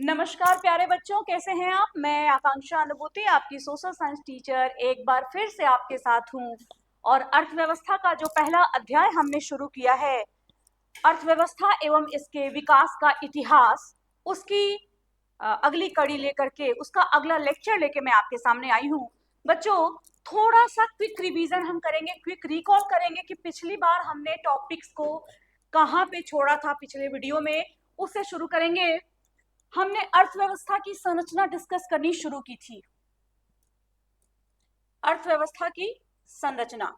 नमस्कार प्यारे बच्चों, कैसे हैं आप। मैं आकांक्षा अनुभूति, आपकी सोशल साइंस टीचर, एक बार फिर से आपके साथ हूं। और अर्थव्यवस्था का जो पहला अध्याय हमने शुरू किया है, अर्थव्यवस्था एवं इसके विकास का इतिहास, उसकी अगली कड़ी लेकर के, उसका अगला लेक्चर लेके मैं आपके सामने आई हूं। बच्चों, थोड़ा सा क्विक रिवीजन हम करेंगे, क्विक रिकॉल करेंगे कि पिछली बार हमने टॉपिक्स को कहाँ पे छोड़ा था पिछले वीडियो में, उससे शुरू करेंगे। हमने अर्थव्यवस्था की संरचना डिस्कस करनी शुरू की थी। अर्थव्यवस्था की संरचना,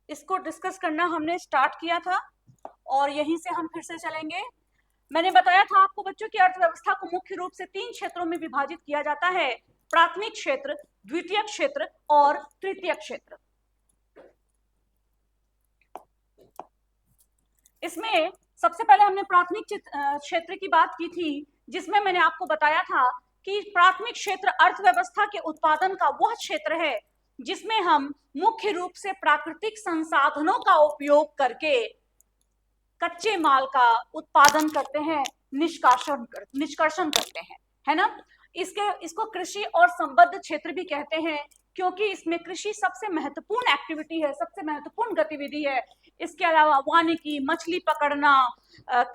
इसको डिस्कस करना हमने स्टार्ट किया था और यहीं से हम फिर से चलेंगे। मैंने बताया था आपको बच्चों कि अर्थव्यवस्था को मुख्य रूप से 3 क्षेत्रों में विभाजित किया जाता है: प्राथमिक क्षेत्र, द्वितीय क्षेत्र और तृतीय क्षेत्र। इसमें सबसे पहले हमने प्राथमिक क्षेत्र की बात की थी, जिसमें मैंने आपको बताया था कि प्राथमिक क्षेत्र अर्थव्यवस्था के उत्पादन का वह क्षेत्र है जिसमें हम मुख्य रूप से प्राकृतिक संसाधनों का उपयोग करके कच्चे माल का उत्पादन करते हैं, निष्कर्षण करते हैं, है ना। इसको कृषि और संबद्ध क्षेत्र भी कहते हैं, क्योंकि इसमें कृषि सबसे महत्वपूर्ण एक्टिविटी है, सबसे महत्वपूर्ण गतिविधि है। इसके अलावा वानिकी, मछली पकड़ना,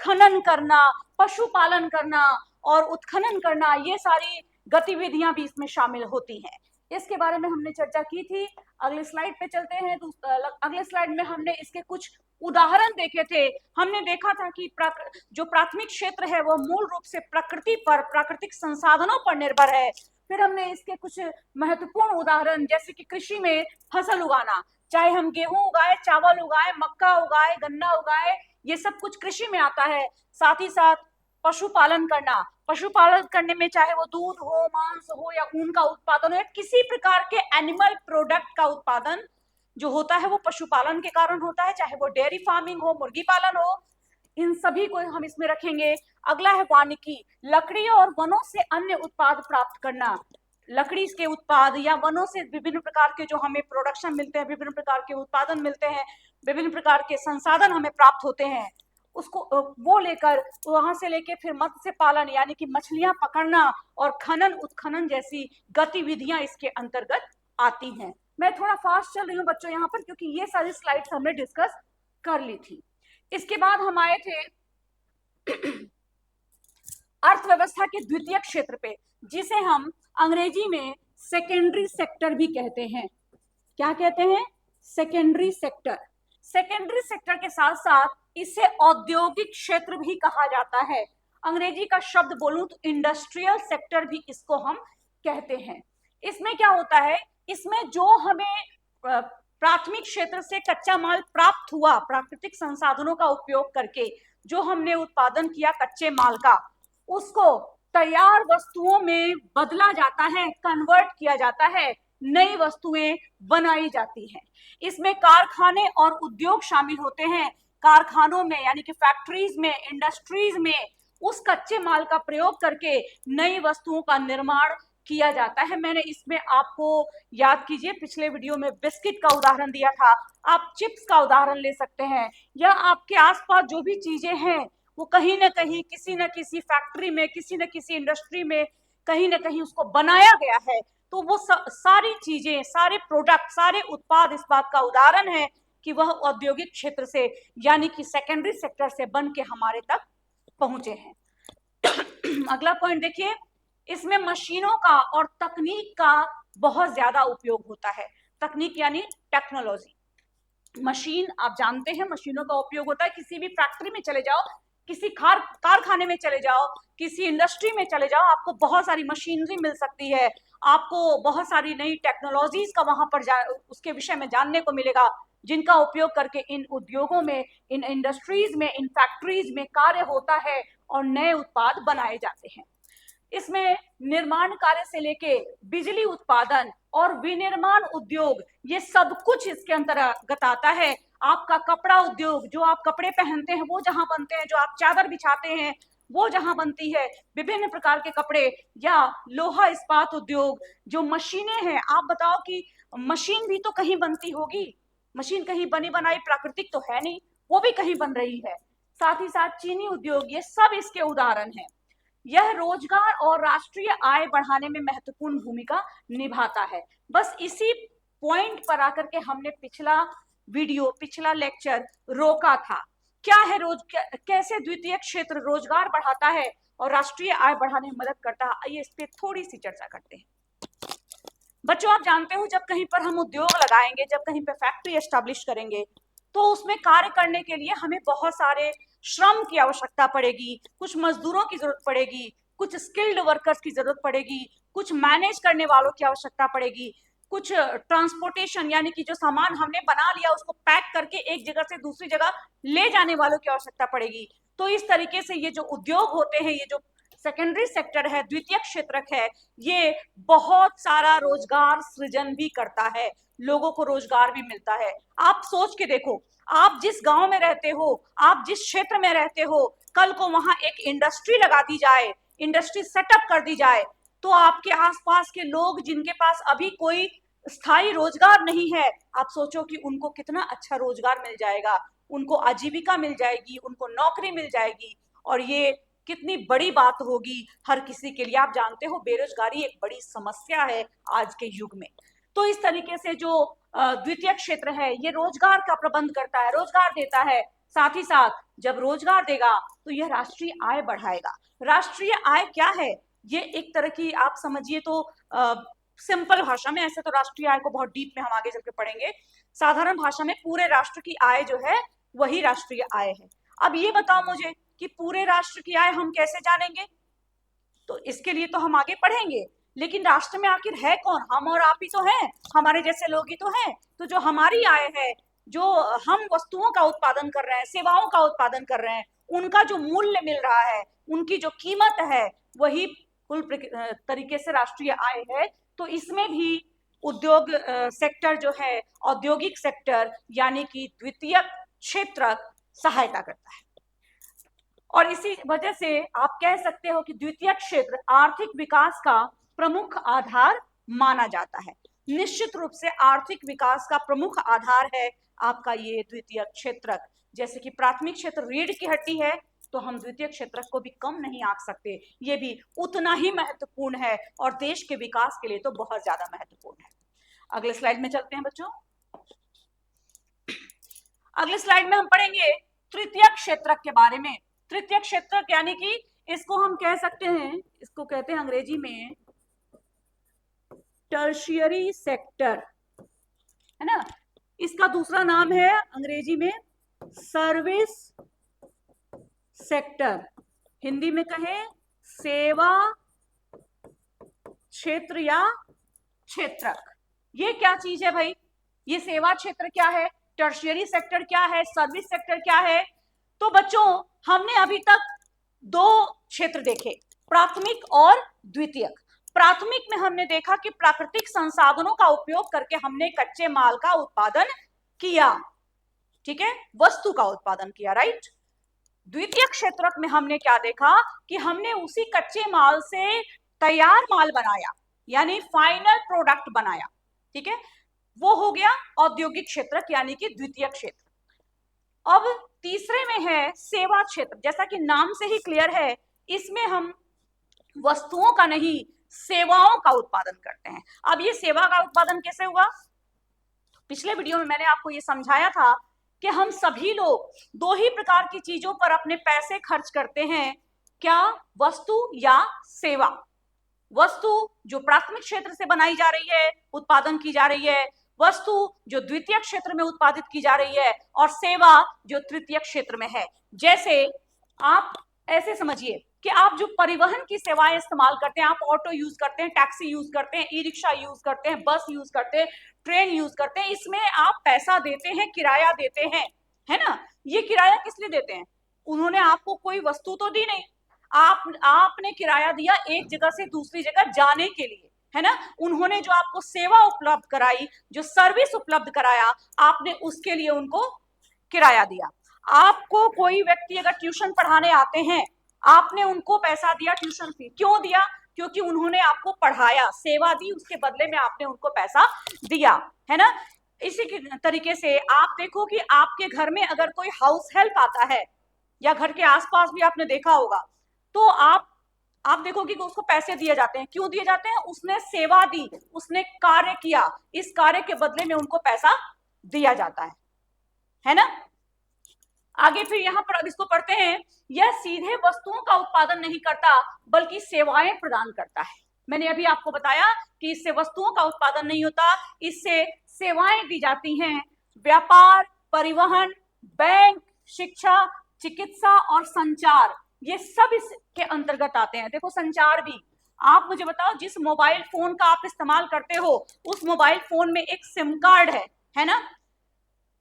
खनन करना, पशुपालन करना और उत्खनन करना, ये सारी गतिविधियां भी इसमें शामिल होती हैं। इसके बारे में हमने चर्चा की थी। अगले स्लाइड पे चलते हैं। तो अगले स्लाइड में हमने इसके कुछ उदाहरण देखे थे। हमने देखा था कि जो प्राथमिक क्षेत्र है वो मूल रूप से प्रकृति पर, प्राकृतिक संसाधनों पर निर्भर है। फिर हमने इसके कुछ महत्वपूर्ण उदाहरण, जैसे कि कृषि में फसल उगाना, चाहे हम गेहूं उगाए, चावल उगाए, मक्का उगाए, गन्ना उगाए, ये सब कुछ कृषि में आता है। साथ ही साथ पशुपालन करना, पशुपालन करने में चाहे वो दूध हो, मांस हो या ऊन का उत्पादन हो या किसी प्रकार के एनिमल प्रोडक्ट का उत्पादन जो होता है वो पशुपालन के कारण होता है, चाहे वो डेयरी फार्मिंग हो, मुर्गी पालन हो, इन सभी को हम इसमें रखेंगे। अगला है वानिकी, लकड़ी और वनों से अन्य उत्पाद प्राप्त करना। लकड़ी के उत्पाद या वनों से विभिन्न प्रकार के जो हमें प्रोडक्शन मिलते हैं, विभिन्न प्रकार के उत्पादन मिलते हैं, विभिन्न प्रकार के संसाधन हमें प्राप्त होते हैं, उसको वो लेकर वहां से लेके फिर मत्स्य पालन यानी कि मछलियां पकड़ना और खनन उत्खनन जैसी गतिविधियां इसके अंतर्गत आती हैं। मैं थोड़ा फास्ट चल रही हूँ बच्चों यहाँ पर, क्योंकि ये सारी स्लाइड्स हमने डिस्कस कर ली थी। इसके बाद हम आए थे अर्थव्यवस्था के द्वितीय क्षेत्र पे, जिसे हम अंग्रेजी में सेकेंडरी सेक्टर भी कहते हैं। क्या कहते हैं? Secondary sector. सेकेंडरी सेक्टर के साथ साथ इसे औद्योगिक क्षेत्र भी कहा जाता है। अंग्रेजी का शब्द बोलूं तो इंडस्ट्रियल सेक्टर भी इसको हम कहते हैं। इसमें क्या होता है, इसमें जो हमें प्राथमिक क्षेत्र से कच्चा माल प्राप्त हुआ, प्राकृतिक संसाधनों का उपयोग करके जो हमने उत्पादन किया कच्चे माल का, उसको तैयार वस्तुओं में बदला जाता है, कन्वर्ट किया जाता है, नई वस्तुएं बनाई जाती हैं। इसमें कारखाने और उद्योग शामिल होते हैं। कारखानों में यानी कि फैक्ट्रीज में, इंडस्ट्रीज में उस कच्चे माल का प्रयोग करके नई वस्तुओं का निर्माण किया जाता है। मैंने इसमें आपको याद कीजिए, पिछले वीडियो में बिस्किट का उदाहरण दिया था, आप चिप्स का उदाहरण ले सकते हैं, या आपके आसपास जो भी चीजें हैं वो कहीं ना कहीं किसी न किसी फैक्ट्री में, किसी न किसी इंडस्ट्री में कहीं ना कहीं उसको बनाया गया है। तो वो सारी चीजें, सारे प्रोडक्ट, सारे उत्पाद इस बात का उदाहरण है कि वह औद्योगिक क्षेत्र से यानी कि सेकेंडरी सेक्टर से बन के हमारे तक पहुंचे हैं। अगला पॉइंट देखिए, इसमें मशीनों का और तकनीक का बहुत ज्यादा उपयोग होता है। तकनीक यानी टेक्नोलॉजी। मशीन, आप जानते हैं मशीनों का उपयोग होता है। किसी भी फैक्ट्री में चले जाओ, किसी कारखाने में चले जाओ, किसी इंडस्ट्री में चले जाओ, आपको बहुत सारी मशीनरी मिल सकती है, आपको बहुत सारी नई टेक्नोलॉजीज का वहां पर उसके विषय में जानने को मिलेगा, जिनका उपयोग करके इन उद्योगों में, इन इंडस्ट्रीज में, इन फैक्ट्रीज में कार्य होता है और नए उत्पाद बनाए जाते हैं। इसमें निर्माण कार्य से लेके बिजली उत्पादन और विनिर्माण उद्योग, ये सब कुछ इसके अंतर्गत आता है। आपका कपड़ा उद्योग, जो आप कपड़े पहनते हैं वो जहां बनते हैं, जो आप चादर बिछाते हैं वो जहां बनती है, विभिन्न प्रकार के कपड़े, या लोहा इस्पात उद्योग, जो मशीनें हैं, आप बताओ कि मशीन भी तो कहीं बनती होगी, मशीन कहीं बनी बनाई प्राकृतिक तो है नहीं, वो भी कहीं बन रही है। साथ ही साथ चीनी उद्योग, ये सब इसके उदाहरण हैं। यह रोजगार और राष्ट्रीय आय बढ़ाने में महत्वपूर्ण भूमिका निभाता है। बस इसी पॉइंट पर आकर के हमने पिछला लेक्चर रोका था। क्या है कैसे द्वितीय क्षेत्र रोजगार बढ़ाता है और राष्ट्रीय आय बढ़ाने में मदद करता है, आइए इस पे थोड़ी सी चर्चा करते हैं। बच्चों, आप जानते हो जब कहीं पर हम उद्योग लगाएंगे, जब कहीं पर फैक्ट्री एस्टेब्लिश करेंगे, तो उसमें कार्य करने के लिए हमें बहुत सारे श्रम की आवश्यकता पड़ेगी, कुछ मजदूरों की जरूरत पड़ेगी, कुछ स्किल्ड वर्कर्स की जरूरत पड़ेगी, कुछ मैनेज करने वालों की आवश्यकता पड़ेगी, कुछ ट्रांसपोर्टेशन यानी कि जो सामान हमने बना लिया उसको पैक करके एक जगह से दूसरी जगह ले जाने वालों की आवश्यकता पड़ेगी। तो इस तरीके से ये जो उद्योग होते हैं, ये जो सेकेंडरी सेक्टर है, द्वितीय क्षेत्र है, ये बहुत सारा रोजगार सृजन भी करता है, लोगों को रोजगार भी मिलता है। आप सोच के देखो, आप जिस गांव में रहते हो, आप जिस क्षेत्र में रहते हो, कल को वहां एक इंडस्ट्री लगा दी जाए, इंडस्ट्री सेटअप कर दी जाए, तो आपके आसपास के लोग जिनके पास अभी कोई स्थायी रोजगार नहीं है, आप सोचो कि उनको कितना अच्छा रोजगार मिल जाएगा, उनको आजीविका मिल जाएगी, उनको नौकरी मिल जाएगी, और ये कितनी बड़ी बात होगी हर किसी के लिए। आप जानते हो बेरोजगारी एक बड़ी समस्या है आज के युग में। तो इस तरीके से जो द्वितीय क्षेत्र है, ये रोजगार का प्रबंध करता है, रोजगार देता है। साथ ही साथ जब रोजगार देगा तो यह राष्ट्रीय आय बढ़ाएगा। राष्ट्रीय आय क्या है? ये एक तरह की, आप समझिए तो सिंपल भाषा में, ऐसे तो राष्ट्रीय आय को बहुत डीप में हम आगे चल के पढ़ेंगे, साधारण भाषा में पूरे राष्ट्र की आय जो है वही राष्ट्रीय आय है। अब ये बताओ मुझे कि पूरे राष्ट्र की आय हम कैसे जानेंगे? तो इसके लिए तो हम आगे पढ़ेंगे, लेकिन राष्ट्र में आखिर है कौन? हम और आप ही तो हैं, हमारे जैसे लोग ही तो हैं। तो जो हमारी आय है, जो हम वस्तुओं का उत्पादन कर रहे हैं, सेवाओं का उत्पादन कर रहे हैं, उनका जो मूल्य मिल रहा है, उनकी जो कीमत है, वही कुल तरीके से राष्ट्रीय आय है। तो इसमें भी उद्योग सेक्टर जो है, औद्योगिक सेक्टर यानी कि द्वितीय क्षेत्र सहायता करता है। और इसी वजह से आप कह सकते हो कि द्वितीय क्षेत्र आर्थिक विकास का प्रमुख आधार माना जाता है। निश्चित रूप से आर्थिक विकास का प्रमुख आधार है आपका ये द्वितीय क्षेत्र। जैसे कि प्राथमिक क्षेत्र रीढ़ की हड्डी है, तो हम द्वितीय क्षेत्र को भी कम नहीं आंक सकते, ये भी उतना ही महत्वपूर्ण है और देश के विकास के लिए तो बहुत ज्यादा महत्वपूर्ण है। अगले स्लाइड में चलते हैं बच्चों। अगले स्लाइड में हम पढ़ेंगे तृतीय क्षेत्र के बारे में। तृतीय क्षेत्र यानी कि इसको हम कह सकते हैं, इसको कहते हैं अंग्रेजी में टर्शियरी सेक्टर, है ना। इसका दूसरा नाम है अंग्रेजी में सर्विस सेक्टर, हिंदी में कहें सेवा क्षेत्र या क्षेत्रक। ये क्या चीज है भाई? ये सेवा क्षेत्र क्या है, टर्शियरी सेक्टर क्या है, सर्विस सेक्टर क्या है? तो बच्चों, हमने अभी तक दो क्षेत्र देखे, प्राथमिक और द्वितीयक। प्राथमिक में हमने देखा कि प्राकृतिक संसाधनों का उपयोग करके हमने कच्चे माल का उत्पादन किया, ठीक है, वस्तु का उत्पादन किया, राइट। द्वितीय क्षेत्रक में हमने क्या देखा कि हमने उसी कच्चे माल से तैयार माल बनाया, यानी फाइनल प्रोडक्ट बनाया, ठीक है, वो हो गया औद्योगिक क्षेत्र यानी कि द्वितीय क्षेत्र। अब तीसरे में है सेवा क्षेत्र। जैसा कि नाम से ही क्लियर है, इसमें हम वस्तुओं का नहीं, सेवाओं का उत्पादन करते हैं। अब ये सेवा का उत्पादन कैसे हुआ? पिछले वीडियो में मैंने आपको ये समझाया था कि हम सभी लोग दो ही प्रकार की चीजों पर अपने पैसे खर्च करते हैं, क्या? वस्तु या सेवा। वस्तु जो प्राथमिक क्षेत्र से बनाई जा रही है, उत्पादन की जा रही है, वस्तु जो द्वितीय क्षेत्र में उत्पादित की जा रही है, और सेवा जो तृतीय क्षेत्र में है। जैसे आप ऐसे समझिए कि आप जो परिवहन की सेवाएं इस्तेमाल करते हैं, आप ऑटो यूज करते हैं, टैक्सी यूज करते हैं, ई रिक्शा यूज करते हैं, बस यूज करते हैं, ट्रेन यूज करते हैं, इसमें आप पैसा देते हैं, किराया देते हैं, है ना। ये किराया किस लिए देते हैं? उन्होंने आपको कोई वस्तु तो दी नहीं, आपने किराया दिया एक जगह से दूसरी जगह जाने के लिए, है ना। उन्होंने जो आपको सेवा उपलब्ध कराई, जो सर्विस उपलब्ध कराया, आपने उसके लिए उनको किराया दिया। आपको कोई व्यक्ति अगर ट्यूशन पढ़ाने आते हैं, आपने उनको पैसा दिया, ट्यूशन फी क्यों दिया? क्योंकि उन्होंने आपको पढ़ाया, सेवा दी, उसके बदले में आपने उनको पैसा दिया, है ना। इसी तरीके से आप देखो कि आपके घर में अगर कोई हाउस हेल्प आता है, या घर के आसपास भी आपने देखा होगा, तो आप आप देखोगे कि उसको पैसे दिए जाते हैं। क्यों दिए जाते हैं? उसने सेवा दी, उसने कार्य किया, इस कार्य के बदले में उनको पैसा दिया जाता है ना। आगे फिर यहां पर अब इसको पढ़ते हैं, यह सीधे वस्तुओं का उत्पादन नहीं करता बल्कि सेवाएं प्रदान करता है। मैंने अभी आपको बताया कि इससे वस्तुओं का उत्पादन नहीं होता, इससे सेवाएं दी जाती हैं। व्यापार, परिवहन, बैंक, शिक्षा, चिकित्सा और संचार, ये सब इसके अंतर्गत आते हैं। देखो संचार भी, आप मुझे बताओ, जिस मोबाइल फोन का आप इस्तेमाल करते हो उस मोबाइल फोन में एक सिम कार्ड है ना।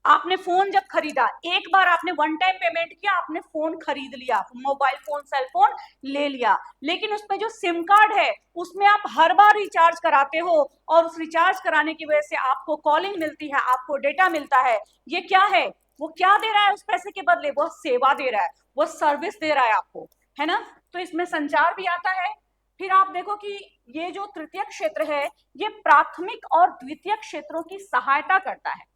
आपने फोन जब खरीदा, एक बार आपने वन टाइम पेमेंट किया, आपने फोन खरीद लिया, मोबाइल फोन, सेल फोन ले लिया, लेकिन उसमें जो सिम कार्ड है उसमें आप हर बार रिचार्ज कराते हो, और उस रिचार्ज कराने की वजह से आपको कॉलिंग मिलती है, आपको डेटा मिलता है। ये क्या है? वो क्या दे रहा है उस पैसे के बदले? वो सेवा दे रहा है, वो सर्विस दे रहा है आपको, है ना। तो इसमें संचार भी आता है। फिर आप देखो कि ये जो तृतीयक क्षेत्र है, ये प्राथमिक और द्वितीयक क्षेत्रों की सहायता करता है।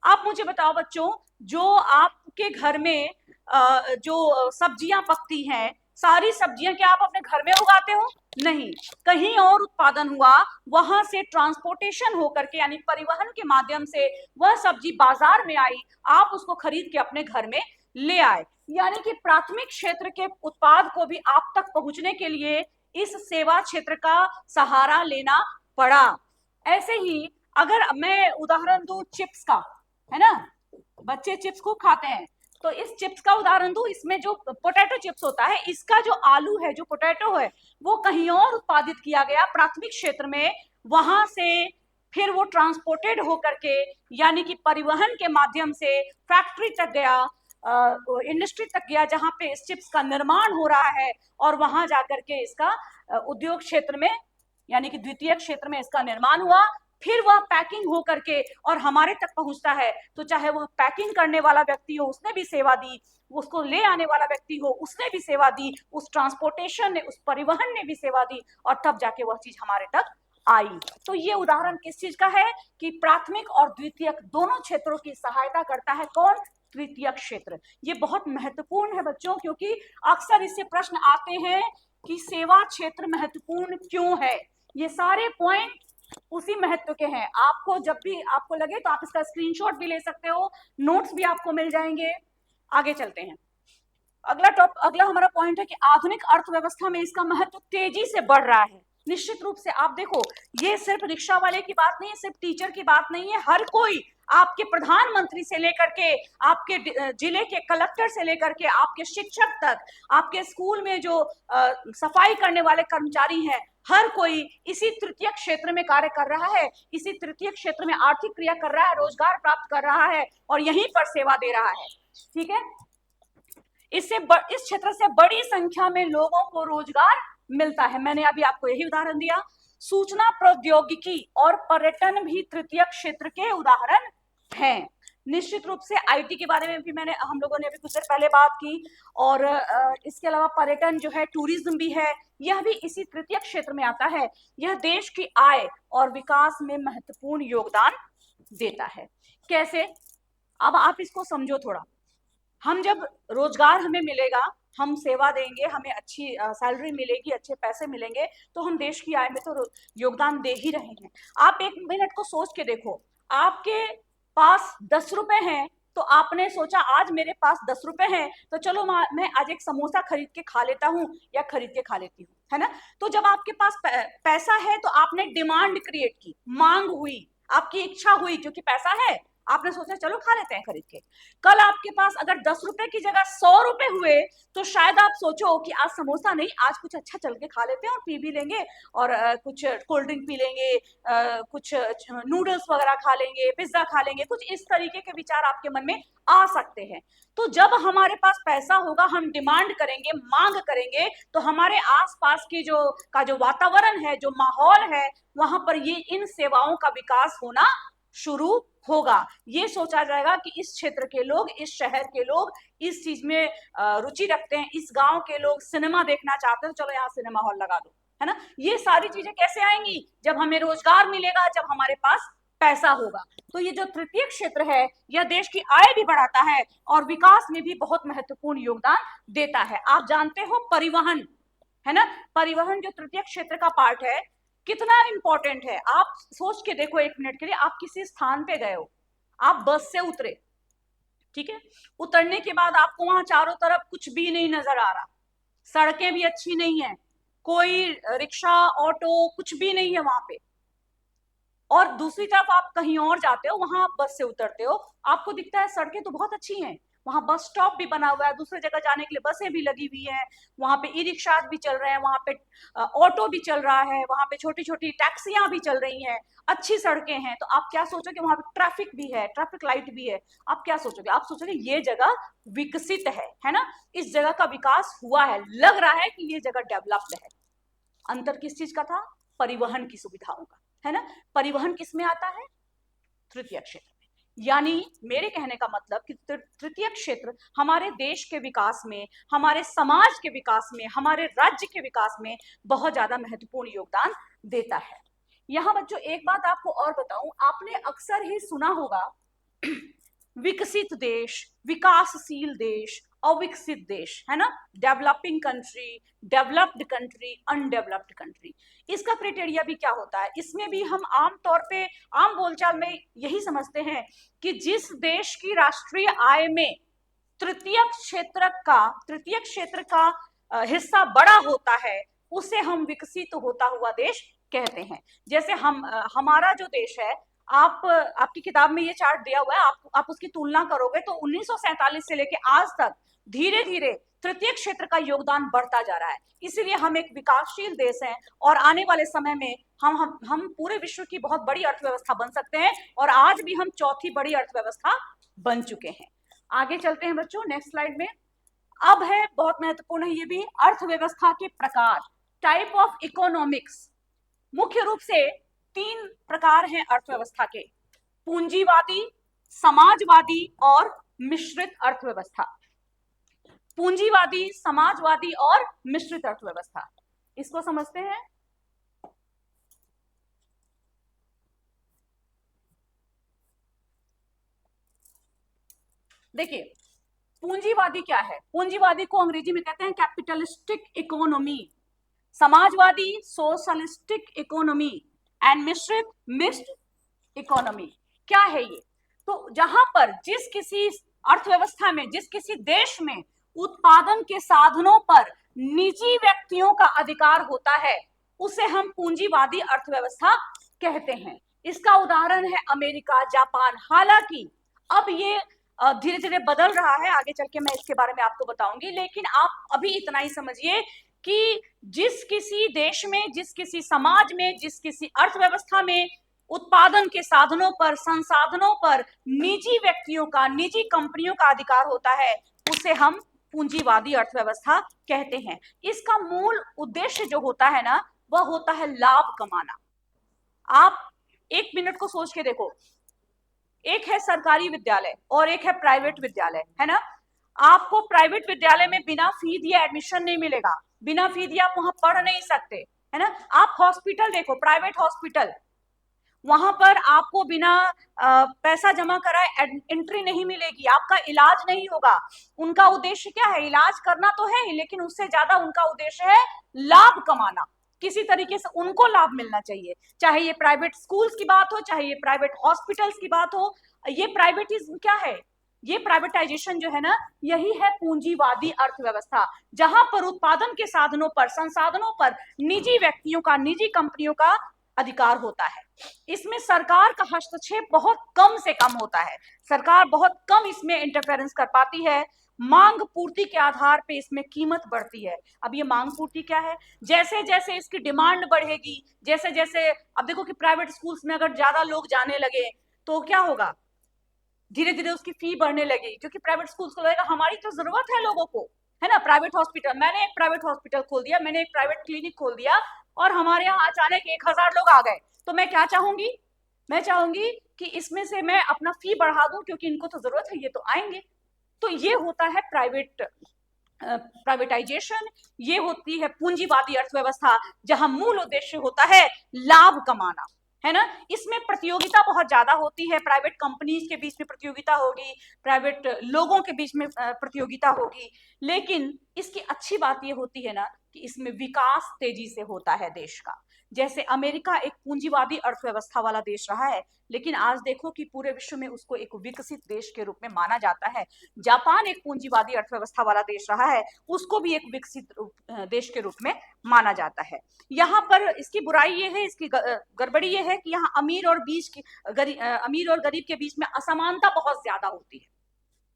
आप मुझे बताओ बच्चों, जो आपके घर में जो सब्जियां पकती हैं, सारी सब्जियां क्या आप अपने घर में उगाते हो? नहीं, कहीं और उत्पादन हुआ, वहां से ट्रांसपोर्टेशन होकर के, यानी परिवहन के माध्यम से वह सब्जी बाजार में आई, आप उसको खरीद के अपने घर में ले आए। यानी कि प्राथमिक क्षेत्र के उत्पाद को भी आप तक पहुंचने के लिए इस सेवा क्षेत्र का सहारा लेना पड़ा। ऐसे ही अगर मैं उदाहरण दूं चिप्स का, है ना, बच्चे चिप्स खूब खाते हैं, तो इस चिप्स का उदाहरण दूं, इसमें जो पोटैटो चिप्स होता है, इसका जो आलू है, जो पोटैटो है, वो कहीं और उत्पादित किया गया प्राथमिक क्षेत्र में, वहां से फिर वो ट्रांसपोर्टेड होकर के, यानी कि परिवहन के माध्यम से फैक्ट्री तक गया, इंडस्ट्री तक गया, जहां पे इस चिप्स का निर्माण हो रहा है, और वहां जाकर के इसका उद्योग क्षेत्र में, यानी कि द्वितीय क्षेत्र में इसका निर्माण हुआ। फिर वह पैकिंग हो करके और हमारे तक पहुंचता है, तो चाहे वह पैकिंग करने वाला व्यक्ति हो, उसने भी सेवा दी, उसको ले आने वाला व्यक्ति हो, उसने भी सेवा दी, उस ट्रांसपोर्टेशन ने, उस परिवहन ने भी सेवा दी, और तब जाके वह चीज हमारे तक आई। तो ये उदाहरण किस चीज का है? कि प्राथमिक और द्वितीयक दोनों क्षेत्रों की सहायता करता है कौन? तृतीयक क्षेत्र। ये बहुत महत्वपूर्ण है बच्चों, क्योंकि अक्सर इससे प्रश्न आते हैं कि सेवा क्षेत्र महत्वपूर्ण क्यों है। ये सारे पॉइंट उसी महत्व के हैं। आपको जब भी आपको लगे तो आप इसका स्क्रीनशॉट भी ले सकते हो, नोट्स भी आपको मिल जाएंगे। आगे चलते हैं। अगला हमारा पॉइंट है कि आधुनिक अर्थव्यवस्था में इसका महत्व तेजी से बढ़ रहा है। निश्चित रूप से आप देखो, ये सिर्फ रिक्शा वाले की बात नहीं है, सिर्फ टीचर की बात नहीं है, हर कोई, आपके प्रधानमंत्री से लेकर के, आपके जिले के कलेक्टर से लेकर के, आपके शिक्षक तक, आपके स्कूल में जो सफाई करने वाले कर्मचारी हैं, हर कोई इसी तृतीय क्षेत्र में कार्य कर रहा है, इसी तृतीय क्षेत्र में आर्थिक क्रिया कर रहा है, रोजगार प्राप्त कर रहा है, और यहीं पर सेवा दे रहा है। ठीक है, इस क्षेत्र से बड़ी संख्या में लोगों को रोजगार मिलता है। मैंने अभी आपको यही उदाहरण दिया। सूचना प्रौद्योगिकी और पर्यटन भी तृतीय क्षेत्र के उदाहरण हैं। निश्चित रूप से आईटी के बारे में भी हम लोगों ने अभी कुछ देर पहले बात की, और इसके अलावा पर्यटन जो है, टूरिज्म भी है, यह भी इसी तृतीय क्षेत्र में आता है। यह देश की आय और विकास में महत्वपूर्ण योगदान देता है। कैसे? अब आप इसको समझो थोड़ा। हम जब रोजगार हमें मिलेगा, हम सेवा देंगे, हमें अच्छी सैलरी मिलेगी, अच्छे पैसे मिलेंगे, तो हम देश की आय में तो योगदान दे ही रहे हैं। आप एक मिनट को सोच के देखो, आपके पास 10 रुपए हैं, तो आपने सोचा आज मेरे पास 10 रुपए हैं, तो चलो मैं आज एक समोसा खरीद के खा लेता हूँ, या खरीद के खा लेती हूँ, है ना। तो जब आपके पास पैसा है, तो आपने डिमांड क्रिएट की, मांग हुई, आपकी इच्छा हुई, क्योंकि पैसा है, आपने सोचा चलो खा लेते हैं खरीद के। कल आपके पास अगर 10 रुपए की जगह 100 रुपए हुए, तो शायद आप सोचो कि आज समोसा नहीं, आज कुछ अच्छा चल के खा लेते हैं, और पी भी लेंगे, और कुछ कोल्ड ड्रिंक पी लेंगे, कुछ नूडल्स वगैरह खा लेंगे, पिज्जा खा लेंगे, कुछ इस तरीके के विचार आपके मन में आ सकते हैं। तो जब हमारे पास पैसा होगा, हम डिमांड करेंगे, मांग करेंगे, तो हमारे आसपास की जो वातावरण है, जो माहौल है, वहां पर ये इन सेवाओं का विकास होना शुरू होगा। ये सोचा जाएगा कि इस क्षेत्र के लोग, इस शहर के लोग इस चीज में रुचि रखते हैं, इस गांव के लोग सिनेमा देखना चाहते हैं, चलो यहाँ सिनेमा हॉल लगा दो, है ना। ये सारी चीजें कैसे आएंगी? जब हमें रोजगार मिलेगा, जब हमारे पास पैसा होगा। तो ये जो तृतीय क्षेत्र है, यह देश की आय भी बढ़ाता है और विकास में भी बहुत महत्वपूर्ण योगदान देता है। आप जानते हो परिवहन, है ना। परिवहन जो तृतीय क्षेत्र का पार्ट है कितना इंपॉर्टेंट है, आप सोच के देखो एक मिनट के लिए। आप किसी स्थान पे गए हो, आप बस से उतरे, ठीक है, उतरने के बाद आपको वहां चारों तरफ कुछ भी नहीं नजर आ रहा, सड़कें भी अच्छी नहीं है, कोई रिक्शा ऑटो कुछ भी नहीं है वहां पे, और दूसरी तरफ आप कहीं और जाते हो, वहां आप बस से उतरते हो, आपको दिखता है सड़कें तो बहुत अच्छी हैं, वहां बस स्टॉप भी बना हुआ है, दूसरे जगह जाने के लिए बसें भी लगी हुई हैं, वहां पे ई रिक्शा भी चल रहे हैं, वहां पे ऑटो भी चल रहा है, वहां पे छोटी छोटी टैक्सियां भी चल रही हैं, अच्छी सड़कें हैं, तो आप क्या सोचोगे, वहां पे ट्रैफिक भी है, ट्रैफिक लाइट भी है, आप क्या सोचोगे, आप सोचोगे ये जगह विकसित है ना, इस जगह का विकास हुआ है, लग रहा है कि ये जगह डेवलप्ड है। अंतर किस चीज का था, परिवहन की सुविधाओं का, है ना। परिवहन किस में आता है, तृतीय क्षेत्र में। यानी मेरे कहने का मतलब कि तृतीय क्षेत्र हमारे देश के विकास में, हमारे समाज के विकास में, हमारे राज्य के विकास में बहुत ज्यादा महत्वपूर्ण योगदान देता है। यहां बच्चों एक बात आपको और बताऊं, आपने अक्सर ही सुना होगा विकसित देश, विकासशील देश, अविकसित देश, है ना, developing country, developed country, undeveloped country. इसका क्राइटेरिया भी क्या होता है, इसमें भी हम आम तौर पे आम बोलचाल में यही समझते हैं कि जिस देश की राष्ट्रीय आय में तृतीय क्षेत्र का हिस्सा बड़ा होता है उसे हम विकसित होता हुआ देश कहते हैं। जैसे हमारा जो देश है, आपकी किताब में ये चार्ट दिया हुआ है, आप उसकी तुलना करोगे तो 1947 से लेके आज तक धीरे धीरे तृतीय क्षेत्र का योगदान बढ़ता जा रहा है, इसीलिए हम एक विकासशील देश हैं और आने वाले समय में हम पूरे विश्व की बहुत बड़ी अर्थव्यवस्था बन सकते हैं, और आज भी हम चौथी बड़ी अर्थव्यवस्था बन चुके हैं। आगे चलते हैं बच्चों नेक्स्ट स्लाइड में। अब है बहुत महत्वपूर्ण है ये भी, अर्थव्यवस्था के प्रकार, टाइप ऑफ इकोनॉमिक्स। मुख्य रूप से 3 प्रकार हैं अर्थव्यवस्था के, पूंजीवादी, समाजवादी और मिश्रित अर्थव्यवस्था। पूंजीवादी, समाजवादी और मिश्रित अर्थव्यवस्था, इसको समझते हैं। देखिए पूंजीवादी क्या है, पूंजीवादी को अंग्रेजी में कहते हैं capitalistic economy, Samajwadi socialistic economy and मिश्रित मिक्स्ड इकोनॉमी। क्या है ये, तो जहां पर जिस किसी अर्थव्यवस्था में, जिस किसी देश में उत्पादन के साधनों पर निजी व्यक्तियों का अधिकार होता है उसे हम पूंजीवादी अर्थव्यवस्था कहते हैं। इसका उदाहरण है अमेरिका, जापान। हालांकि अब ये धीरे धीरे बदल रहा है, आगे चल के मैं इसके बारे में आपको बताऊंगी, लेकिन आप अभी इतना ही समझिए कि जिस किसी देश में, जिस किसी समाज में, जिस किसी अर्थव्यवस्था में उत्पादन के साधनों पर, संसाधनों पर निजी व्यक्तियों का, निजी कंपनियों का अधिकार होता है उसे हम पूंजीवादी अर्थव्यवस्था कहते हैं। इसका मूल उद्देश्य जो होता है ना, वह होता है लाभ कमाना। आप एक मिनट को सोच के देखो, एक है सरकारी विद्यालय और एक है प्राइवेट विद्यालय, है ना। आपको प्राइवेट विद्यालय में बिना फी दिए एडमिशन नहीं मिलेगा, बिना फी दिए आप वहां पढ़ नहीं सकते, है ना। आप हॉस्पिटल देखो, प्राइवेट हॉस्पिटल, वहां पर आपको बिना पैसा जमा कराए एंट्री नहीं मिलेगी, आपका इलाज नहीं होगा। उनका उद्देश्य क्या है, इलाज करना तो है ही, लेकिन उससे ज्यादा उनका उद्देश्य है लाभ कमाना, किसी तरीके से उनको लाभ मिलना चाहिए, चाहे ये प्राइवेट स्कूल्स की बात हो, चाहे ये प्राइवेट हॉस्पिटल्स की बात हो। ये प्राइवेटिज्म क्या है, ये प्राइवेटाइजेशन जो है ना, यही है पूंजीवादी अर्थव्यवस्था, जहां पर उत्पादन के साधनों पर, संसाधनों पर निजी व्यक्तियों का, निजी कंपनियों का अधिकार होता है। इसमें सरकार का हस्तक्षेप बहुत कम से कम होता है, सरकार बहुत कम इसमें इंटरफेरेंस कर पाती है। मांग पूर्ति के आधार पे इसमें कीमत बढ़ती है। अब ये मांग पूर्ति क्या है, जैसे जैसे इसकी डिमांड बढ़ेगी, जैसे जैसे, अब देखो कि प्राइवेट स्कूल्स में अगर ज्यादा लोग जाने लगे तो क्या होगा, धीरे धीरे उसकी फी बढ़ने लगेगी, क्योंकि प्राइवेट स्कूल्स को लगेगा हमारी तो जरूरत है लोगों को, है ना। प्राइवेट हॉस्पिटल, मैंने एक प्राइवेट हॉस्पिटल खोल दिया, मैंने एक प्राइवेट क्लिनिक खोल दिया और हमारे यहाँ अचानक 1000 लोग आ गए, तो मैं क्या चाहूंगी, मैं चाहूंगी कि इसमें से मैं अपना फी बढ़ा दूं, क्योंकि इनको तो जरूरत है, ये तो आएंगे। तो ये होता है प्राइवेटाइजेशन, ये होती है पूंजीवादी अर्थव्यवस्था, जहां मूल उद्देश्य होता है लाभ कमाना, है ना। इसमें प्रतियोगिता बहुत ज्यादा होती है, प्राइवेट कंपनीज के बीच में प्रतियोगिता होगी, प्राइवेट लोगों के बीच में प्रतियोगिता होगी, लेकिन इसकी अच्छी बात ये होती है ना कि इसमें विकास तेजी से होता है देश का। जैसे अमेरिका एक पूंजीवादी अर्थव्यवस्था वाला देश रहा है, लेकिन आज देखो कि पूरे विश्व में उसको एक विकसित देश के रूप में माना जाता है। जापान एक पूंजीवादी अर्थव्यवस्था वाला देश रहा है, उसको भी एक विकसित देश के रूप में माना जाता है। यहाँ पर इसकी बुराई ये है, इसकी गड़बड़ी ये है कि यहाँ अमीर और गरीब के बीच में असमानता बहुत ज्यादा होती है,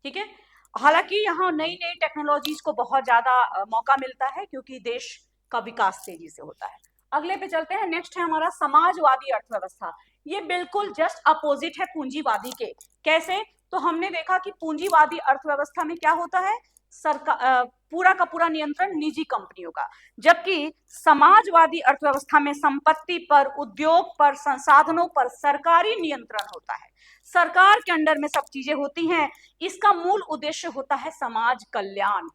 ठीक है। हालांकि यहाँ नई नई टेक्नोलॉजीज को बहुत ज्यादा मौका मिलता है क्योंकि देश का विकास तेजी से होता है। अगले पे चलते हैं। नेक्स्ट है हमारा समाजवादी अर्थव्यवस्था। ये बिल्कुल जस्ट अपोजिट है पूंजीवादी के। कैसे? तो हमने देखा कि पूंजीवादी अर्थव्यवस्था में क्या होता है, सरकार पूरा का पूरा नियंत्रण निजी कंपनियों का, जबकि समाजवादी अर्थव्यवस्था में संपत्ति पर, उद्योग पर, संसाधनों पर सरकारी नियंत्रण होता है। सरकार के अंडर में सब चीजें होती हैं। इसका मूल उद्देश्य होता है समाज कल्याण,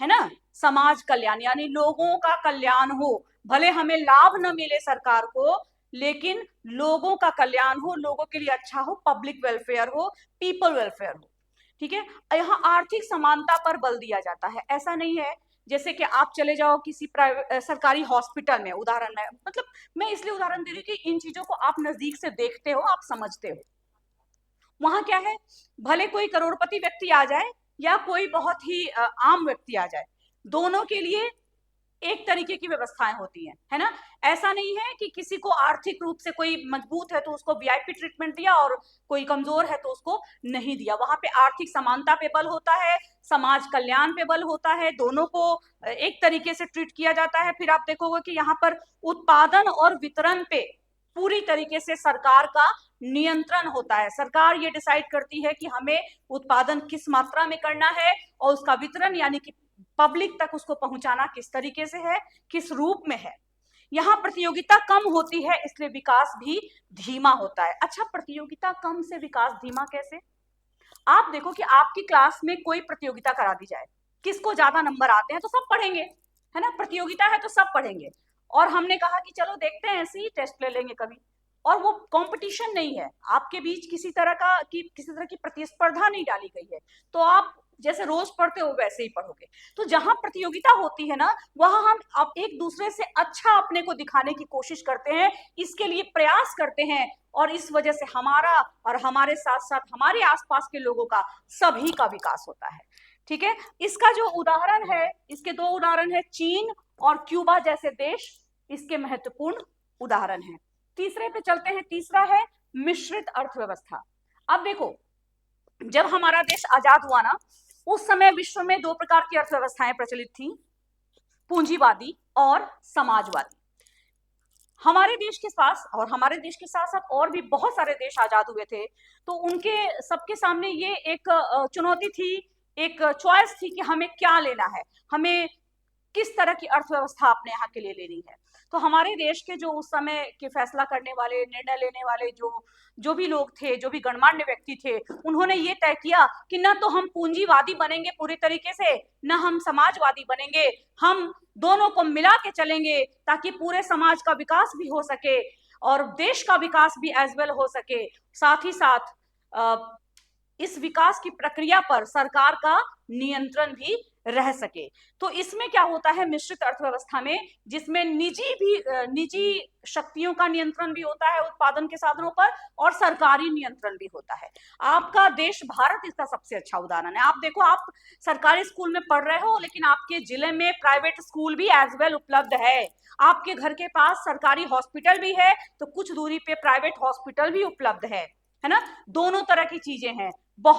है ना, समाज कल्याण, यानी लोगों का कल्याण हो। भले हमें लाभ न मिले सरकार को, लेकिन लोगों का कल्याण हो, लोगों के लिए अच्छा हो, पब्लिक वेलफेयर हो, पीपल वेलफेयर हो, ठीक है। यहाँ आर्थिक समानता पर बल दिया जाता है। ऐसा नहीं है जैसे कि आप चले जाओ किसी प्राइवेट सरकारी हॉस्पिटल में, उदाहरण में, मतलब मैं इसलिए उदाहरण दे रही हूँ कि इन चीजों को आप नजदीक से देखते हो, आप समझते हो। वहां क्या है, भले कोई करोड़पति व्यक्ति आ जाए या कोई बहुत ही आम व्यक्ति आ जाए, दोनों के लिए एक तरीके की व्यवस्थाएं होती हैं, है ना। ऐसा नहीं है कि किसी को आर्थिक रूप से कोई मजबूत है तो उसको वीआईपी ट्रीटमेंट दिया और कोई कमजोर है तो उसको नहीं दिया। वहां पे आर्थिक समानता पे बल होता है, समाज कल्याण पे बल होता है, दोनों को एक तरीके से ट्रीट किया जाता है। फिर आप देखोगे कि यहाँ पर उत्पादन और वितरण पे पूरी तरीके से सरकार का नियंत्रण होता है। सरकार ये डिसाइड करती है कि हमें उत्पादन किस मात्रा में करना है और उसका वितरण यानी कि पब्लिक तक उसको पहुंचाना किस तरीके से है, किस रूप में है। यहाँ प्रतियोगिता कम होती है, इसलिए विकास भी धीमा होता है। अच्छा, प्रतियोगिता कम से विकास धीमा कैसे? आप देखो कि आपकी क्लास में कोई प्रतियोगिता करा दी जाए, किसको ज्यादा नंबर आते हैं तो सब पढ़ेंगे, है ना, प्रतियोगिता है तो सब पढ़ेंगे। और हमने कहा कि चलो देखते हैं, ऐसे ही टेस्ट ले लेंगे कभी, और वो कंपटीशन नहीं है आपके बीच, किसी तरह की प्रतिस्पर्धा नहीं डाली गई है, तो आप जैसे रोज पढ़ते हो वैसे ही पढ़ोगे। तो जहां प्रतियोगिता होती है ना, वहां हम अब एक दूसरे से अच्छा अपने को दिखाने की कोशिश करते हैं, इसके लिए प्रयास करते हैं, और इस वजह से हमारा और हमारे साथ साथ हमारे आसपास के लोगों का, सभी का विकास होता है, ठीक है। इसका जो उदाहरण है, इसके दो उदाहरण है, चीन और क्यूबा जैसे देश इसके महत्वपूर्ण उदाहरण हैं। तीसरे पे चलते हैं। तीसरा है मिश्रित अर्थव्यवस्था। अब देखो, जब हमारा देश आजाद हुआ ना, उस समय विश्व में दो प्रकार की अर्थव्यवस्थाएं प्रचलित थी, पूंजीवादी और समाजवादी। हमारे देश के पास और हमारे देश के साथ साथ और भी बहुत सारे देश आजाद हुए थे, तो उनके सबके सामने ये एक चुनौती थी, एक चॉइस थी कि हमें क्या लेना है, हमें किस तरह की अर्थव्यवस्था अपने यहाँ के लिए लेनी है। तो हमारे देश के जो उस समय के फैसला करने वाले, निर्णय लेने वाले जो भी लोग थे, जो भी गणमान्य व्यक्ति थे, उन्होंने ये तय किया कि न तो हम पूंजीवादी बनेंगे पूरी तरीके से, न हम समाजवादी बनेंगे, हम दोनों को मिला के चलेंगे ताकि पूरे समाज का विकास भी हो सके और देश का विकास भी एज वेल हो सके। साथ ही साथ इस विकास की प्रक्रिया पर सरकार का नियंत्रण भी रह सके। तो इसमें क्या होता है मिश्रित अर्थव्यवस्था में, जिसमें निजी शक्तियों का नियंत्रण भी होता है उत्पादन के साधनों पर, और सरकारी नियंत्रण भी होता है। आपका देश भारत इसका सबसे अच्छा उदाहरण है। आप देखो, आप सरकारी स्कूल में पढ़ रहे हो, लेकिन आपके जिले में प्राइवेट स्कूल भी एज वेल उपलब्ध है। आपके घर के पास सरकारी हॉस्पिटल भी है, तो कुछ दूरी पे प्राइवेट हॉस्पिटल भी उपलब्ध है ना। दोनों तरह की चीजें हैं,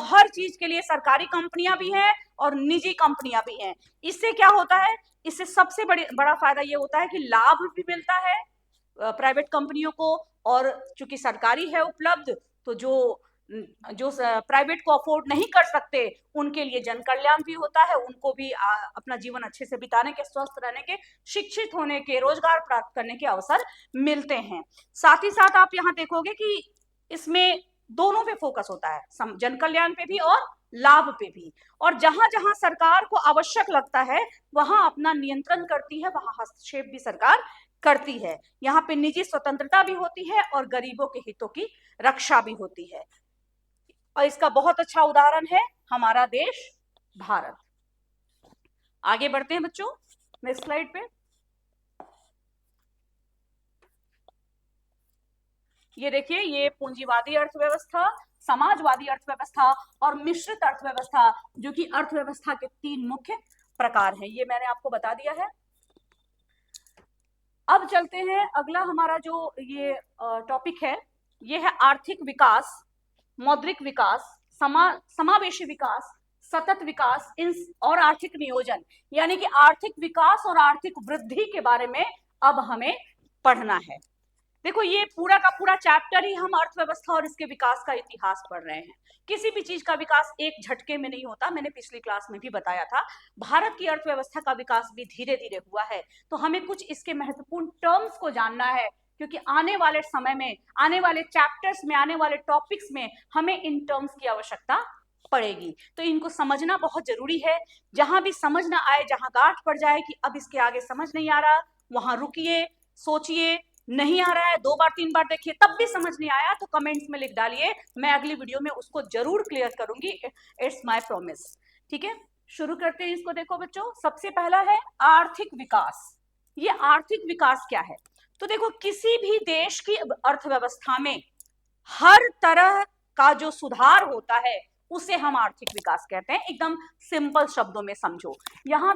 हर चीज के लिए सरकारी कंपनियां भी हैं और निजी कंपनियां भी हैं। इससे क्या होता है, इससे सबसे बड़ा फायदा ये होता है कि लाभ भी मिलता है प्राइवेट कंपनियों को, और चूंकि सरकारी है उपलब्ध, तो जो प्राइवेट को अफोर्ड नहीं कर सकते उनके लिए जन कल्याण भी होता है, उनको भी अपना जीवन अच्छे से बिताने के, स्वस्थ रहने के, शिक्षित होने के, रोजगार प्राप्त करने के अवसर मिलते हैं। साथ ही साथ आप यहाँ देखोगे कि इसमें दोनों पे फोकस होता है, जन कल्याण पे भी और लाभ पे भी, और जहां जहां सरकार को आवश्यक लगता है वहां अपना नियंत्रण करती है, वहां हस्तक्षेप भी सरकार करती है। यहाँ पे निजी स्वतंत्रता भी होती है और गरीबों के हितों की रक्षा भी होती है। और इसका बहुत अच्छा उदाहरण है हमारा देश भारत। आगे बढ़ते हैं बच्चों, नेक्स्ट स्लाइड पे। ये देखिए, ये पूंजीवादी अर्थव्यवस्था, समाजवादी अर्थव्यवस्था और मिश्रित अर्थव्यवस्था, जो कि अर्थव्यवस्था के 3 मुख्य प्रकार हैं, ये मैंने आपको बता दिया है। अब चलते हैं, अगला हमारा जो ये टॉपिक है, ये है आर्थिक विकास, मौद्रिक विकास, समावेशी विकास, सतत विकास और आर्थिक नियोजन। यानी कि आर्थिक विकास और आर्थिक वृद्धि के बारे में अब हमें पढ़ना है। देखो, ये पूरा का पूरा चैप्टर ही हम अर्थव्यवस्था और इसके विकास का इतिहास पढ़ रहे हैं। किसी भी चीज का विकास एक झटके में नहीं होता, मैंने पिछली क्लास में भी बताया था। भारत की अर्थव्यवस्था का विकास भी धीरे धीरे हुआ है। तो हमें कुछ इसके महत्वपूर्ण टर्म्स को जानना है, क्योंकि आने वाले समय में, आने वाले चैप्टर्स में, आने वाले टॉपिक्स में हमें इन टर्म्स की आवश्यकता पड़ेगी। तो इनको समझना बहुत जरूरी है। जहां भी समझ ना आए, जहां गांठ पड़ जाए कि अब इसके आगे समझ नहीं आ रहा, वहां रुकिए, सोचिए, नहीं आ रहा है 2 बार 3 बार देखिए, तब भी समझ नहीं आया तो कमेंट्स में लिख डालिए, मैं अगली वीडियो में उसको जरूर क्लियर करूंगी, इट्स माय प्रॉमिस। ठीक है, शुरू करते हैं इसको। देखो बच्चों, सबसे पहला है आर्थिक विकास। ये आर्थिक विकास क्या है? तो देखो, किसी भी देश की अर्थव्यवस्था में हर तरह का जो सुधार होता है उसे हम आर्थिक विकास कहते हैं। एकदम सिंपल शब्दों में समझो। यहाँ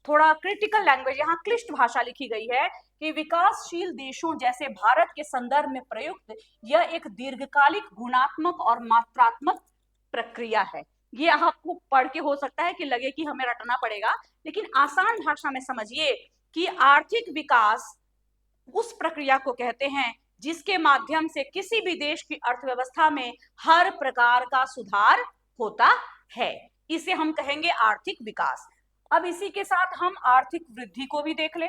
थोड़ा क्रिटिकल लैंग्वेज, यहाँ क्लिष्ट भाषा लिखी गई है कि विकासशील देशों जैसे भारत के संदर्भ में प्रयुक्त यह एक दीर्घकालिक गुणात्मक और मात्रात्मक प्रक्रिया है। ये आपको पढ़ के हो सकता है कि लगे कि हमें रटना पड़ेगा, लेकिन आसान भाषा में समझिए कि आर्थिक विकास उस प्रक्रिया को कहते हैं जिसके माध्यम से किसी भी देश की अर्थव्यवस्था में हर प्रकार का सुधार होता है। इसे हम कहेंगे आर्थिक विकास। अब इसी के साथ हम आर्थिक वृद्धि को भी देख लें।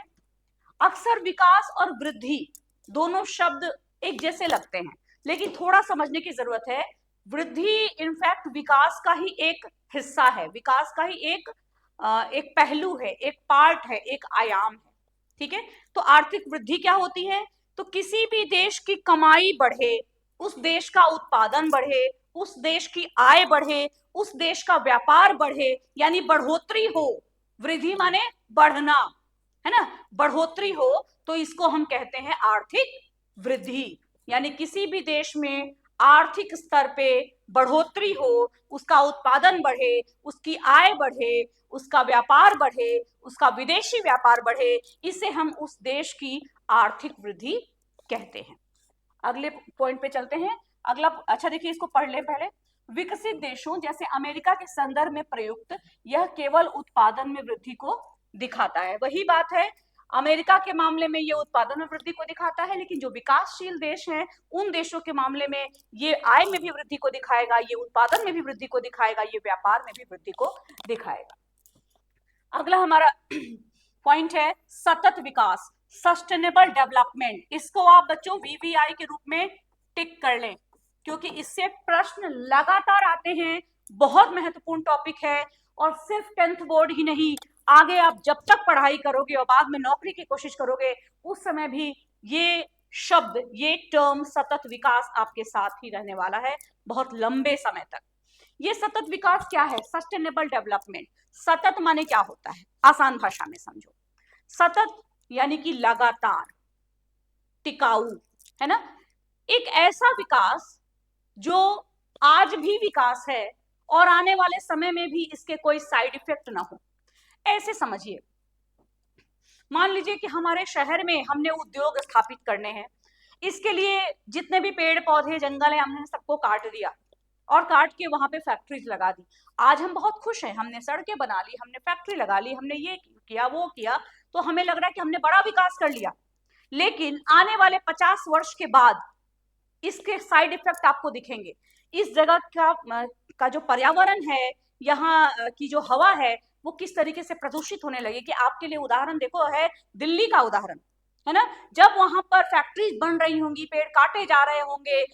अक्सर विकास और वृद्धि दोनों शब्द एक जैसे लगते हैं, लेकिन थोड़ा समझने की जरूरत है। वृद्धि इनफैक्ट विकास का ही एक हिस्सा है, विकास का ही एक पहलू है, एक पार्ट है, एक आयाम है। ठीक है, तो आर्थिक वृद्धि क्या होती है? तो किसी भी देश की कमाई बढ़े, उस देश का उत्पादन बढ़े, उस देश की आय बढ़े, उस देश का व्यापार बढ़े, यानी बढ़ोतरी हो। वृद्धि माने बढ़ना, है ना, बढ़ोतरी हो, तो इसको हम कहते हैं आर्थिक वृद्धि। यानी किसी भी देश में आर्थिक स्तर पे बढ़ोतरी हो, उसका उत्पादन बढ़े, उसकी आय बढ़े, उसका व्यापार बढ़े, उसका विदेशी व्यापार बढ़े, इसे हम उस देश की आर्थिक वृद्धि कहते हैं। अगले पॉइंट पे चलते हैं। अगला, अच्छा देखिए, इसको पढ़ ले पहले। विकसित देशों जैसे अमेरिका के संदर्भ में प्रयुक्त यह केवल उत्पादन में वृद्धि को दिखाता है। वही बात है, अमेरिका के मामले में ये उत्पादन में वृद्धि को दिखाता है, लेकिन जो विकासशील देश हैं उन देशों के मामले में ये आय में भी वृद्धि को दिखाएगा, ये उत्पादन में भी वृद्धि को दिखाएगा, ये व्यापार में भी वृद्धि को दिखाएगा। अगला हमारा पॉइंट है सतत विकास, सस्टेनेबल डेवलपमेंट। इसको आप बच्चों वीवीआई के रूप में टिक कर लें, क्योंकि इससे प्रश्न लगातार आते हैं। बहुत महत्वपूर्ण टॉपिक है, और सिर्फ 10th बोर्ड ही नहीं, आगे आप जब तक पढ़ाई करोगे और बाद में नौकरी की कोशिश करोगे, उस समय भी ये शब्द, ये टर्म सतत विकास आपके साथ ही रहने वाला है बहुत लंबे समय तक। ये सतत विकास क्या है? Sustainable development. सतत माने क्या होता है? आसान भाषा में समझो। सतत यानी कि लगातार, टिकाऊ, है ना, एक ऐसा विकास जो आज भी विकास है और आने वाले समय में भी इसके कोई साइड इफेक्ट ना हो, ऐसे समझिए। मान लीजिए कि हमारे शहर में हमने उद्योग स्थापित करने हैं, इसके लिए जितने भी पेड़ पौधे जंगल है हमने सबको काट दिया और काट के वहां पे फैक्ट्रीज लगा दी। आज हम बहुत खुश हैं, हमने सड़कें बना ली, हमने फैक्ट्री लगा ली, हमने ये किया वो किया, तो हमें लग रहा है कि हमने बड़ा विकास कर लिया। लेकिन आने वाले 50 वर्ष के बाद इसके साइड इफेक्ट आपको दिखेंगे। इस जगह का जो पर्यावरण है, यहाँ की जो हवा है, वो किस तरीके से प्रदूषित होने लगे। कि आपके लिए उदाहरण देखो है दिल्ली का उदाहरण, है ना। जब वहां पर फैक्ट्रीज बन रही होंगी, पेड़ काटे जा रहे होंगे,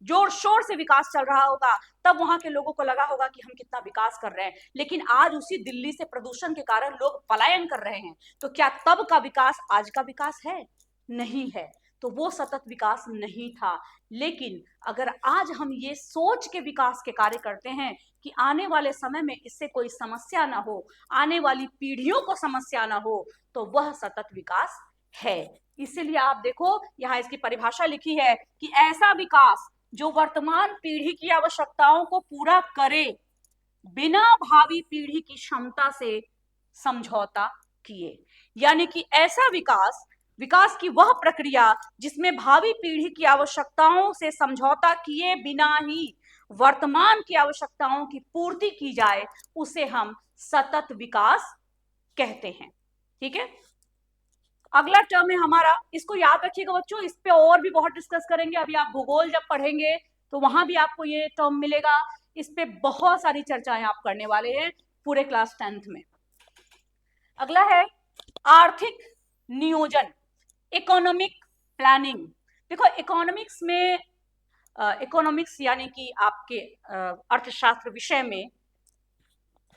जोर शोर से विकास चल रहा होगा, तब वहां के लोगों को लगा होगा कि हम कितना विकास कर रहे हैं। लेकिन आज उसी दिल्ली से प्रदूषण के कारण लोग पलायन कर रहे हैं, तो क्या तब का विकास आज का विकास है? नहीं है। तो वो सतत विकास नहीं था। लेकिन अगर आज हम ये सोच के विकास के कार्य करते हैं कि आने वाले समय में इससे कोई समस्या ना हो, आने वाली पीढ़ियों को समस्या ना हो, तो वह सतत विकास है। इसीलिए आप देखो यहाँ इसकी परिभाषा लिखी है कि ऐसा विकास जो वर्तमान पीढ़ी की आवश्यकताओं को पूरा करे, बिना भावी पीढ़ी की क्षमता से समझौता किए। यानी कि ऐसा विकास, विकास की वह प्रक्रिया जिसमें भावी पीढ़ी की आवश्यकताओं से समझौता किए बिना ही वर्तमान की आवश्यकताओं की पूर्ति की जाए, उसे हम सतत विकास कहते हैं। ठीक है, अगला टर्म है हमारा, इसको याद रखिएगा बच्चों, इस पे और भी बहुत डिस्कस करेंगे। अभी आप भूगोल जब पढ़ेंगे तो वहां भी आपको ये टर्म मिलेगा, इस पे बहुत सारी चर्चाएं आप करने वाले हैं पूरे क्लास 10th में। अगला है आर्थिक नियोजन, इकोनॉमिक प्लानिंग। देखो इकोनॉमिक्स में, इकोनॉमिक्स यानी कि आपके अर्थशास्त्र विषय में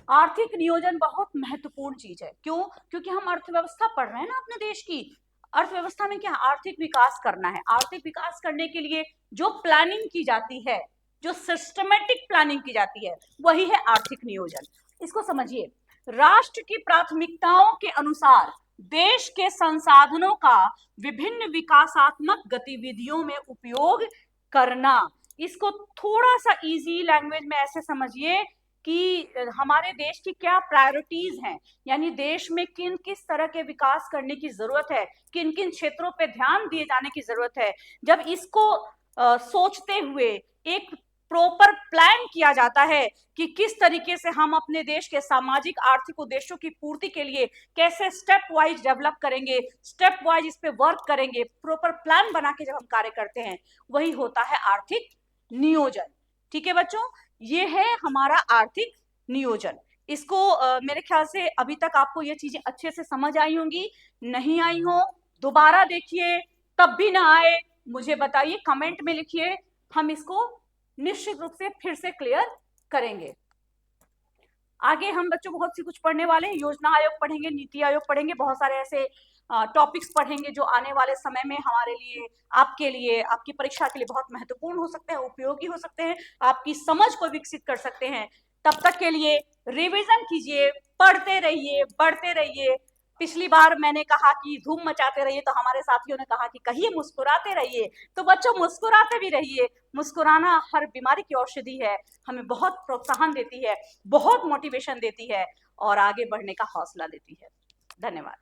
आर्थिक नियोजन बहुत महत्वपूर्ण चीज है। क्यों? क्योंकि हम अर्थव्यवस्था पढ़ रहे हैं ना अपने देश की। अर्थव्यवस्था में क्या आर्थिक विकास करना है, आर्थिक विकास करने के लिए जो प्लानिंग की जाती है, जो सिस्टमेटिक प्लानिंग की जाती है, वही है आर्थिक नियोजन। इसको समझिए, राष्ट्र की प्राथमिकताओं के अनुसार देश के संसाधनों का विभिन्न विकासात्मक गतिविधियों में उपयोग करना। इसको थोड़ा सा इजी लैंग्वेज में ऐसे समझिए कि हमारे देश की क्या प्रायोरिटीज हैं, यानी देश में किन किस तरह के विकास करने की जरूरत है, किन किन क्षेत्रों पे ध्यान दिए जाने की जरूरत है। जब इसको सोचते हुए एक प्रॉपर प्लान किया जाता है कि किस तरीके से हम अपने देश के सामाजिक आर्थिक उद्देश्यों की पूर्ति के लिए कैसे स्टेप वाइज डेवलप करेंगे, स्टेप वाइज इस पे वर्क करेंगे, प्रॉपर प्लान बना के जब हम कार्य करते हैं, वही होता है आर्थिक नियोजन। ठीक है बच्चों, ये है हमारा आर्थिक नियोजन। इसको मेरे ख्याल से अभी तक आपको ये चीजें अच्छे से समझ आई होंगी। नहीं आई हो दोबारा देखिए, तब भी ना आए मुझे बताइए, कमेंट में लिखिए, हम इसको निश्चित रूप से फिर से क्लियर करेंगे। आगे हम बच्चों बहुत सी कुछ पढ़ने वाले हैं, योजना आयोग पढ़ेंगे, नीति आयोग पढ़ेंगे, बहुत सारे ऐसे टॉपिक्स पढ़ेंगे जो आने वाले समय में हमारे लिए, आपके लिए, आपकी परीक्षा के लिए बहुत महत्वपूर्ण हो सकते हैं, उपयोगी हो सकते हैं, आपकी समझ को विकसित कर सकते हैं। तब तक के लिए रिवीजन कीजिए, पढ़ते रहिए, बढ़ते रहिए। पिछली बार मैंने कहा कि धूम मचाते रहिए, तो हमारे साथियों ने कहा कि कहिए मुस्कुराते रहिए। तो बच्चों मुस्कुराते भी रहिए, मुस्कुराना हर बीमारी की औषधि है, हमें बहुत प्रोत्साहन देती है, बहुत मोटिवेशन देती है और आगे बढ़ने का हौसला देती है। धन्यवाद।